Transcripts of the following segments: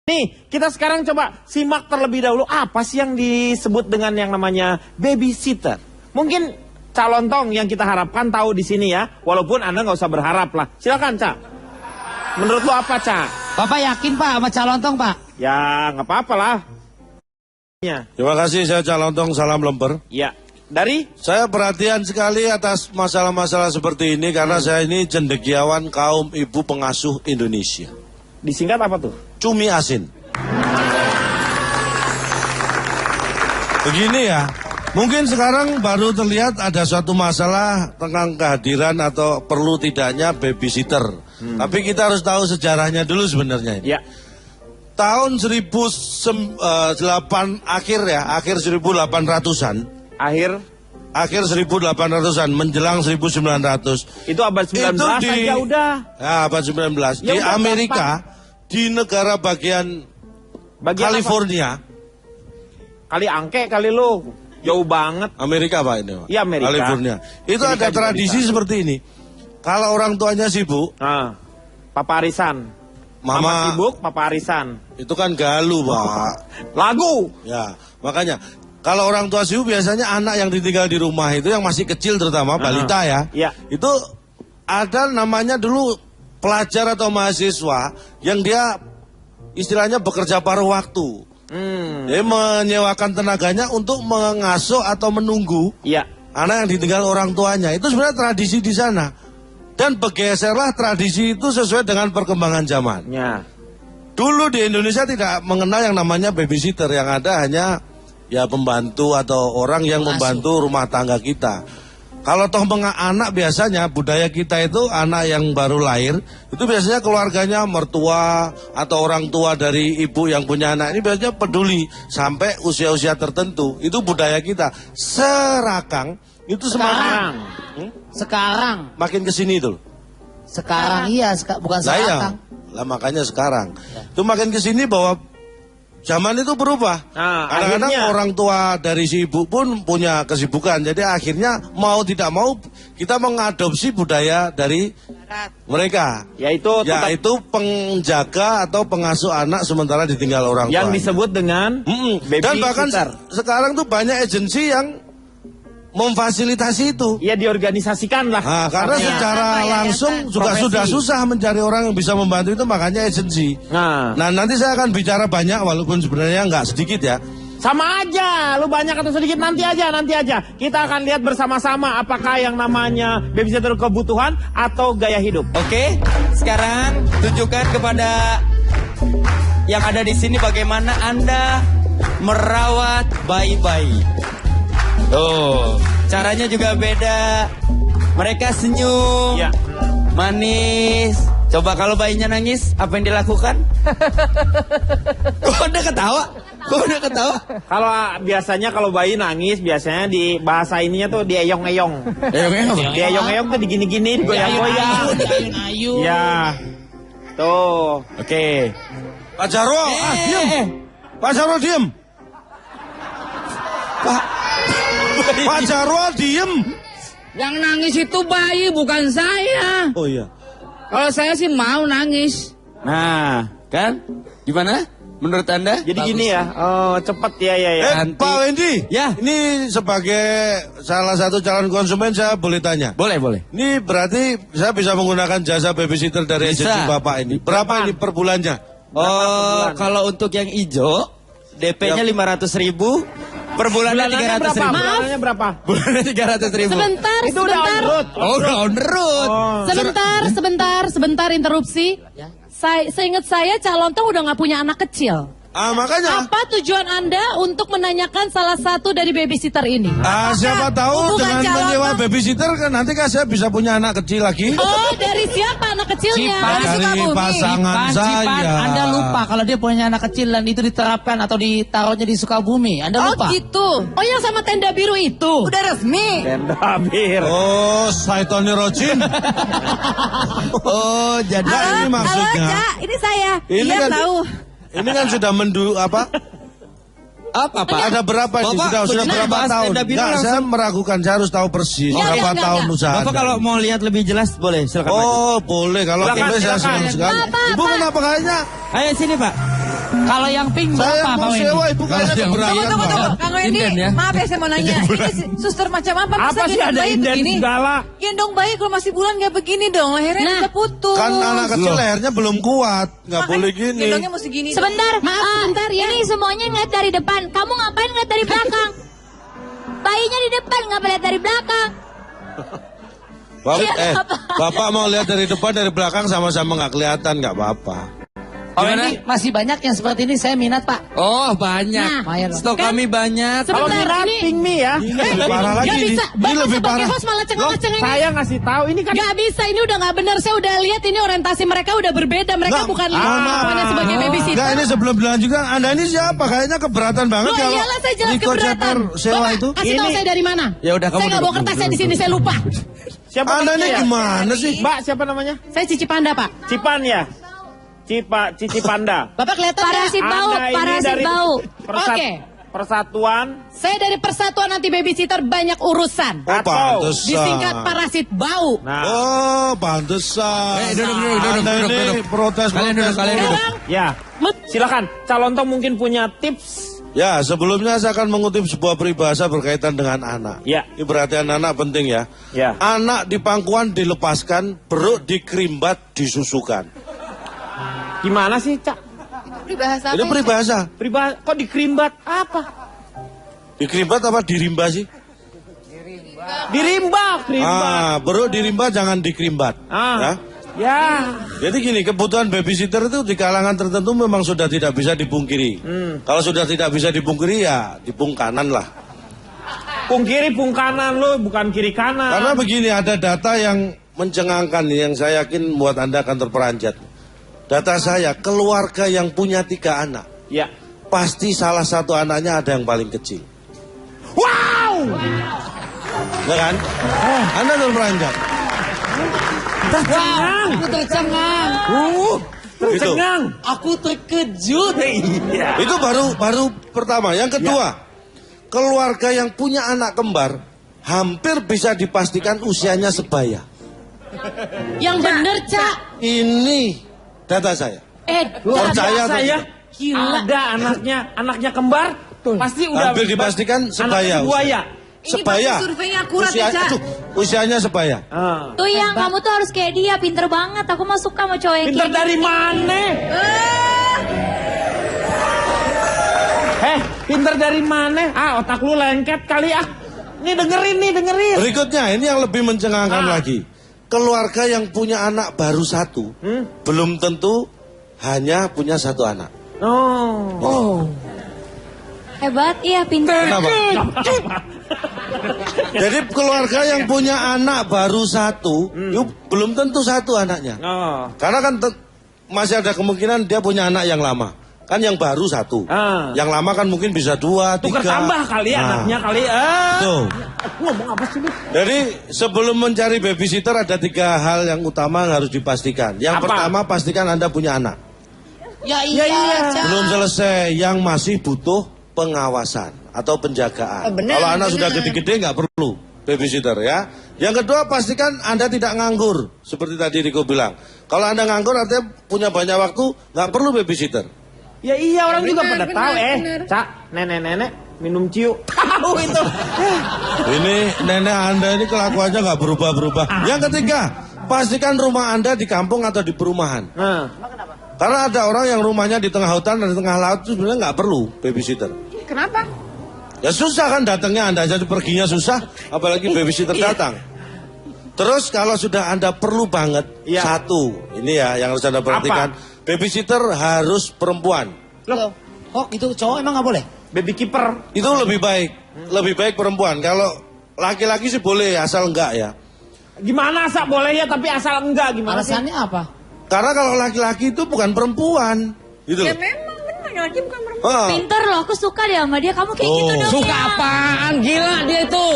Nih, kita sekarang coba simak terlebih dahulu apa sih yang disebut dengan yang namanya babysitter. Mungkin calon tong yang kita harapkan tahu di sini ya, walaupun Anda nggak usah berharap lah. Silakan, Cak. Menurut lo apa, Cak? Bapak yakin, Pak, sama calon tong, Pak? Ya, nggak apa-apa lah. Ya. Terima kasih, saya calon tong, salam lemper. Ya, dari? Saya perhatian sekali atas masalah-masalah seperti ini karena saya ini cendekiawan kaum ibu pengasuh Indonesia. Disingkat apa tuh? Cumi asin. Begini ya, mungkin sekarang baru terlihat ada suatu masalah tentang kehadiran atau perlu tidaknya babysitter. Tapi kita harus tahu sejarahnya dulu sebenarnya ini. Ya. Tahun 1800 1800-an. Akhir 1800-an menjelang 1900. Itu abad 19 aja udah. Ya, abad 19. Ya di udah, Amerika, di negara bagian California. Kali angke kali lu. Jauh banget. Amerika Pak ini, Pak. Iya, Amerika. California. Itu Amerika ada tradisi bisa. seperti ini. Kalau orang tuanya sibuk, Papa arisan. Mama sibuk, papa arisan. Itu kan galu, Pak. Lagu. Ya, makanya kalau orang tua sibuk biasanya anak yang ditinggal di rumah itu yang masih kecil terutama balita ya. Iya. Itu ada namanya dulu pelajar atau mahasiswa yang dia istilahnya bekerja paruh waktu. Dia menyewakan tenaganya untuk mengasuh atau menunggu anak yang ditinggal orang tuanya. Itu sebenarnya tradisi di sana. Dan bergeserlah tradisi itu sesuai dengan perkembangan zaman. Ya. Dulu di Indonesia tidak mengenal yang namanya babysitter, yang ada hanya ya pembantu atau orang yang membantu rumah tangga kita. Kalau toh anak biasanya budaya kita itu anak yang baru lahir itu biasanya keluarganya mertua atau orang tua dari ibu yang punya anak ini biasanya peduli sampai usia-usia tertentu. Itu budaya kita. Serakang itu semakin Sekarang. makin kesini tuh. Sekarang iya, bukan sekarang. Lah makanya sekarang. Itu makin kesini bahwa zaman itu berubah. Kadang-kadang orang tua dari si ibu pun punya kesibukan. Jadi akhirnya mau tidak mau kita mengadopsi budaya dari mereka. Yaitu penjaga atau pengasuh anak sementara ditinggal orang tua. Yang disebut dengan babysitter. Dan bahkan sekarang tuh banyak agensi yang memfasilitasi itu. Ya diorganisasikan lah. Nah, karena secara langsung juga sudah susah mencari orang yang bisa membantu itu, makanya agensi. Nah, nanti saya akan bicara banyak walaupun sebenarnya nggak sedikit ya. Sama aja, lu banyak atau sedikit nanti aja. Kita akan lihat bersama-sama apakah yang namanya babysitter kebutuhan atau gaya hidup. Oke, sekarang tunjukkan kepada yang ada di sini bagaimana Anda merawat bayi-bayi. Tuh, caranya juga beda. Mereka senyum, manis. Coba kalau bayinya nangis, apa yang dilakukan? Kok Anda ketawa? Kalau biasanya kalau bayi nangis, biasanya di bahasa ininya tuh dieyong-eyong. Dieyong-eyong tuh digini-gini, digoyang-goyang. Ayu. Ya. Tuh. Oke. Pak Jarwo, diam. Pak Jarwo diam. Pak Jarwo diem. Yang nangis itu bayi, bukan saya. Oh iya. Kalau saya sih mau nangis. Nah, kan? Gimana? Menurut Anda? Jadi gini ya, cepet ya. Pak Wendy, ya. Ini sebagai salah satu calon konsumen saya boleh tanya. Boleh. Ini berarti saya bisa menggunakan jasa babysitter dari agensi Bapak ini. Berapa ini per bulannya? Kalau untuk yang hijau, DP-nya 500.000. Per bulannya 300.000. Bulannya berapa? Bulannya 300.000. Sebentar. Udah on the road. Sebentar interupsi. Seingat saya calon tong udah nggak punya anak kecil. Makanya. Apa tujuan Anda untuk menanyakan salah satu dari babysitter ini? Siapa tahu Hubungan dengan menyewa babysitter kan nanti kan saya bisa punya anak kecil lagi. Oh, dari siapa anak kecilnya? Dari pasangan saya. Anda lupa kalau dia punya anak kecil dan itu diterapkan atau ditaruhnya di Sukabumi. Anda lupa. Oh gitu. Oh, yang sama tenda biru itu. Udah resmi. Tenda biru. Oh, Saitoni Rojin. Oh, jadi ini maksudnya. Halo, Cak, ini saya. Ini Iya kan, tahu. Ini kan sudah apa, Pak? Ada berapa ini? Sudah berapa tahun? Enggak, saya meragukan. Saya harus tahu persis berapa tahun usaha. Bapak kalau mau lihat lebih jelas boleh, silakan. Boleh. Kalau boleh saya senang sekali. Ibu kenapa kayaknya? Ayo sini, Pak. Kalau yang pink Saya berapa, mau Pak sewa Wendy? ibu kayaknya keberatan. Tunggu. Kang Wendy, Inden ya? maaf ya saya mau nanya. Ini suster macam apa? Apa Masa sih gendong ada bayi inden begini? segala? Gendong bayi kalau masih bulan nggak begini dong, lehernya bisa putus. Kan anak kecil lehernya belum kuat, nggak boleh gini. Gendongnya mesti gini. Sebentar, Maaf, sebentar ya. Ini semuanya ngeliat dari depan. Kamu ngapain ngeliat dari belakang? Bayinya di depan, ngapa lihat dari belakang? Iya, Bapak mau lihat dari depan dari belakang sama-sama nggak kelihatan, nggak apa-apa. Pak Gimana? Wendy, masih banyak yang seperti ini, saya minat Pak. Oh, banyak. Lumayan lah. Stok kami banyak. Kalau Sebentar, minat ini- pink mie ya. Ini lebih parah lagi Gak nih. bisa, Ini Bapak lebih sebagai parah. host malah Loh, cengeng-cengeng. saya ngasih tahu ini kan Gak bisa, ini udah gak benar. Saya udah lihat ini orientasi mereka udah berbeda. Mereka Nggak, bukan mohon maaf. hanya sebagai babysitter. Nggak, ini sebelum dilanjutkan, Anda ini siapa? Kayaknya keberatan banget Loh kalau iyalah saya jelas Nico keberatan. Ceper sewa Bapak, itu. kasih tahu Ini- saya dari mana. Ya udah, kamu Saya gak bawa duduk, kertasnya di duduk, sini, saya lupa. siapa Anda namanya ini ya? gimana sih? Mbak siapa namanya? Saya Cici Panda, Pak. Cipan ya. Cici Panda. Bapak kelihatan Parasit nggak? bau, Anda ini parasit dari bau. Oke. Persatuan Saya dari Persatuan Anti Babysitter Banyak Urusan. Oh, Atau pantesan. Disingkat parasit bau. Nah, Oh, pantesan. Duduk, Anda ini duduk. protes. Kalian duduk, kalian duduk. Sekarang, ya. Silakan. Calon Tong mungkin punya tips. Ya, sebelumnya saya akan mengutip sebuah peribahasa berkaitan dengan anak. Ya. Ini perhatian anak penting ya. Ya. Anak di pangkuan dilepaskan, perut dikrimbat, disusukan. Gimana sih, Cak? Bahasa Ini peribahasa. Kok dikrimbat? Apa? Dikrimbat apa dirimba sih? Dirimba, krimbat. Perut dirimba jangan dikrimbat. Ya. Ya. Jadi gini, kebutuhan babysitter itu di kalangan tertentu memang sudah tidak bisa dipungkiri. Kalau sudah tidak bisa dipungkiri ya dipung kanan lah. Pung kiri, pung kanan lo, bukan kiri kanan. Karena begini, ada data yang mencengangkan yang saya yakin buat Anda akan terperanjat. Data saya, keluarga yang punya 3 anak, Ya. pasti salah satu anaknya ada yang paling kecil. Wow! Ya kan? Anda terperanjat. Tercengang. Aku tercengang. Tercengang. Aku terkejut. Iya. Itu baru pertama. Yang kedua, keluarga yang punya anak kembar hampir bisa dipastikan usianya sebaya. Yang bener, Cak. Ini data saya. Saya Percaya atau Gila. ada anaknya kembar, pasti udah hampir dipastikan sebaya. Anaknya buaya. Ini Sebaya. pasti surveinya akurat ya, Cak. Usianya sebaya. Ah. Tuh yang kamu tuh harus kayak dia, pinter banget. Aku mah suka sama cowok yang Pinter kayak dari gitu. mana? Pinter dari mana? Otak lu lengket kali ah. Nih dengerin. Berikutnya ini yang lebih mencengangkan Ah. lagi. Keluarga yang punya anak baru 1 belum tentu hanya punya 1 anak. Oh. Hebat, iya pinter. Kenapa? Jadi keluarga yang punya anak baru 1 yuk, belum tentu 1 anaknya. Oh. Karena kan masih ada kemungkinan dia punya anak yang lama. Kan yang baru 1. Ah. Yang lama kan mungkin bisa 2, 3. Tuker tambah kali anaknya kali. Tuh. Ngomong apa sih lu? Jadi sebelum mencari babysitter ada 3 hal yang utama yang harus dipastikan. Yang Apa? pertama, pastikan Anda punya anak. Ya iya, Cak. Belum selesai, yang masih butuh pengawasan atau penjagaan. Oh, benar, Kalau anak benar. sudah gede-gede nggak perlu babysitter ya. Yang kedua, pastikan Anda tidak nganggur. Seperti tadi Riko bilang. Kalau Anda nganggur artinya punya banyak waktu, nggak perlu babysitter. Ya iya orang juga pada Benar, tahu benar. Cak, nenek-nenek minum ciu. Tahu itu. Ini nenek Anda ini kelakuannya nggak berubah-berubah. Yang ketiga, pastikan rumah Anda di kampung atau di perumahan. Nah, Karena ada orang yang rumahnya di tengah hutan dan di tengah laut itu sebenarnya nggak perlu babysitter. Kenapa? Ya susah kan datangnya Anda jadi perginya susah, apalagi babysitter datang. Terus kalau sudah Anda perlu banget, Iya. 1, ini ya yang harus Anda perhatikan, babysitter harus perempuan. loh, Oh, itu cowok emang nggak boleh? baby keeper. Itu lebih baik perempuan. Kalau laki-laki sih boleh asal enggak ya. Gimana asal boleh ya tapi asal enggak gimana sih? Alasannya apa? Karena kalau laki-laki itu bukan perempuan, gitu. Ya memang benar, laki bukan perempuan. Ah. Pinter loh, aku suka deh sama dia. Kamu kayak gitu Oh. dong Suka ya. apaan? Gila dia itu.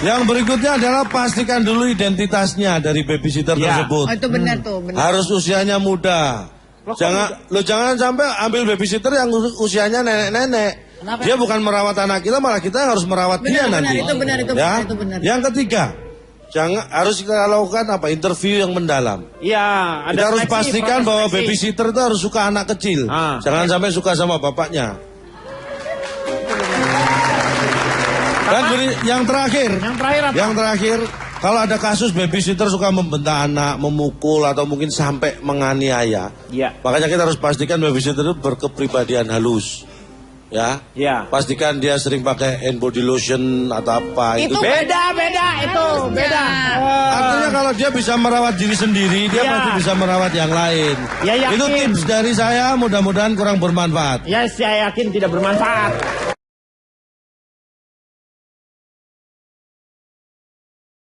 Yang berikutnya adalah pastikan dulu identitasnya dari babysitter Ya. tersebut. Oh, itu benar tuh, benar. Harus usianya muda. Loh, kok Jangan sampai ambil babysitter yang usianya nenek-nenek. Kenapa? Dia bukan merawat anak kita, malah kita yang harus merawat dia Benar, nanti. itu benar, itu Ya? benar, itu benar. Yang ketiga, harus kita lakukan interview yang mendalam. Iya, ada Kita harus seleksi, pastikan proses bahwa seleksi. babysitter itu harus suka anak kecil. Jangan sampai suka sama bapaknya. Dan yang terakhir, apa? Yang terakhir, kalau ada kasus babysitter suka membentak anak, memukul atau mungkin sampai menganiaya. Iya. Makanya kita harus pastikan babysitter itu berkepribadian halus. Ya. Iya. Pastikan dia sering pakai hand body lotion atau apa itu. Beda itu, beda. Artinya kalau dia bisa merawat diri sendiri, dia Iya. pasti bisa merawat yang lain. Ya, yakin. Itu tips dari saya, mudah-mudahan kurang bermanfaat. Ya, saya yakin tidak bermanfaat.